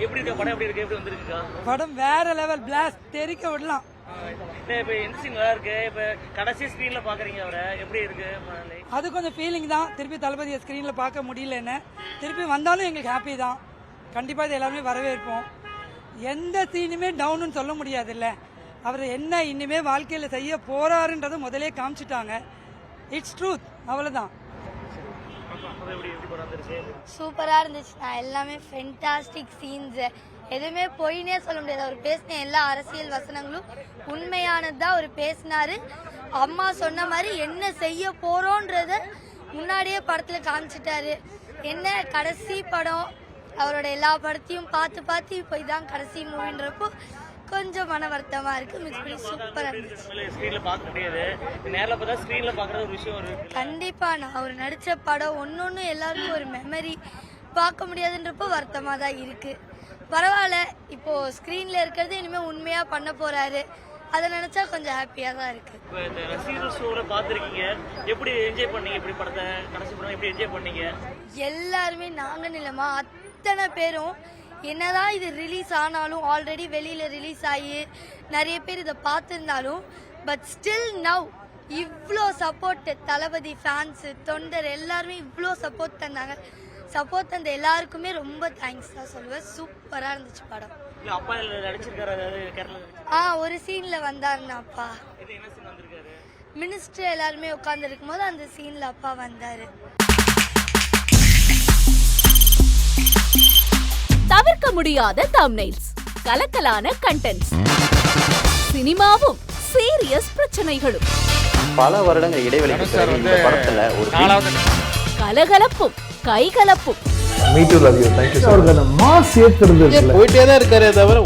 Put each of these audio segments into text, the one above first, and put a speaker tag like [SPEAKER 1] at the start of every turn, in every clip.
[SPEAKER 1] எப்படி இருக்க படம்? எப்படி இருக்கு? எப்படி வந்திருக்கா
[SPEAKER 2] படம்? வேற லெவல், பிளாஸ்ட், தெரிக்க விடலாம்.
[SPEAKER 1] இப்போ எந்த சீன் நல்லா இருக்கு? இப்போ கடைசி ஸ்க்ரீன்ல பாக்குறீங்க அவரை, எப்படி இருக்கு?
[SPEAKER 2] அது கொஞ்சம் ஃபீலிங் தான். திருப்பி தளபதியை ஸ்க்ரீன்ல பார்க்க முடியலன்னு, திருப்பி வந்தாலும் எங்களுக்கு ஹாப்பி தான். கண்டிப்பா இது எல்லாமே வரவேற்போம். எந்த சீனுமே டவுன்னு சொல்ல முடியாது இல்ல. அவர் என்ன இனிமே வாழ்க்கையில செய்ய போறாருன்றதை முதலே காமிச்சிட்டாங்க. இட்ஸ் ட்ரூத், அவ்வளவுதான்.
[SPEAKER 3] சூப்பரா இருந்துச்சுண்ணா. எல்லாமே ஃபென்டாஸ்டிக் சீன்ஸ். எதுவுமே பொய்னே சொல்ல முடியாது. அவர் பேசின எல்லா அரசியல் வசனங்களும் உண்மையானது தான் அவர் பேசினாரு. அம்மா சொன்ன மாதிரி என்ன செய்ய போறோன்றத முன்னாடியே படத்துல காமிச்சிட்டாரு. என்ன கடைசி படம், அவரோட எல்லா படத்தையும் பார்த்து இப்போ இதான் கடைசி மூவின்றப்போ கொஞ்சம் மன வருத்தமா இருக்கு. மிச்சபடி சூப்பரா இருந்துச்சு. கண்டிப்பா நான் அவர் நடிச்ச படம் ஒன்னொன்னு எல்லாருக்கும் ஒரு மெமரி, பார்க்க முடியாதுன்றப்போ வருத்தமா தான் இருக்கு. பரவாயில்ல, இப்போ ஸ்கிரீன்ல இருக்கிறது இனிமே உண்மையா பண்ண போறாரு. அதை நினைச்சா கொஞ்சம் ஹாப்பியா தான் இருக்கு. எல்லாருமே நாங்க நிலமா அத்தனை பேரும் என்னதான் இது ரிலீஸ் ஆனாலும், ஆல்ரெடி வெளியில ரிலீஸ் ஆகி நிறைய பேர் இதை பார்த்துருந்தாலும், பட் ஸ்டில் நவ் இவ்வளோ சப்போர்ட், தளபதி ஃபேன்ஸ், தொண்டர் எல்லாருமே இவ்வளோ சப்போர்ட் தந்தாங்க. சப்போர்ட் தந்த எல்லாருக்குமே ரொம்ப தேங்க்ஸ் தான் சொல்லுவேன். சூப்பரா இருந்துச்சு படம். ஒரு சீன்ல வந்தாருன்னா அப்பா, மினிஸ்டர் எல்லாருமே உட்கார்ந்து இருக்கும் போது அந்த சீன்ல அப்பா வந்தாரு.
[SPEAKER 4] தவிர்க்க முடியாத தம்ப்நெயில்ஸ், கலக்கலான கண்டென்ட்ஸ், சினிமாவும் சீரியஸ் பிரச்சனைகளும்,
[SPEAKER 5] பல வருடங்கள் இடைவெளிக்கு பிறகு இந்த படத்துல ஒரு
[SPEAKER 4] கலகலப்பும் கைகலப்பும்,
[SPEAKER 5] போயிட்டே தான் இருக்காரே தவிர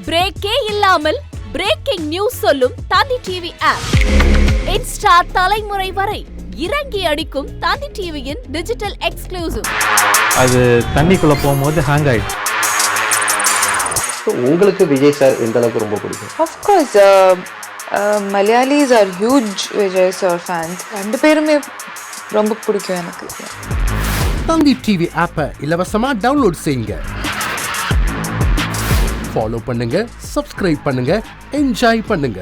[SPEAKER 4] பிரேக்கே இல்லாமல் பிரேக்கிங் நியூஸ் சொல்லும் தந்தி டிவி ஆப். இன்ஸ்டா தலைமுறை வரை இறங்கி அடிக்கும் தந்தி டிவியின் டிஜிட்டல் எக்ஸ்க்ளூசிவ்.
[SPEAKER 6] அது தண்ணிக்குள்ள போகும்போது ஹேங் ஆயிடுச்சு.
[SPEAKER 5] உங்களுக்கு விஜய் சார் எந்த அளவுக்கு ரொம்ப பிடிக்கும்?
[SPEAKER 7] Of course, Malayalis are huge Vijay sir fans. ரெண்டு பேருமே ரொம்ப பிடிக்கும் எனக்கு.
[SPEAKER 8] தந்தி டிவி ஆப்பை இலவசமா டவுன்லோட் செய்யுங்க. ஃபாலோ பண்ணுங்க, சப்ஸ்கிரைப் பண்ணுங்க, என்ஜாய் பண்ணுங்க.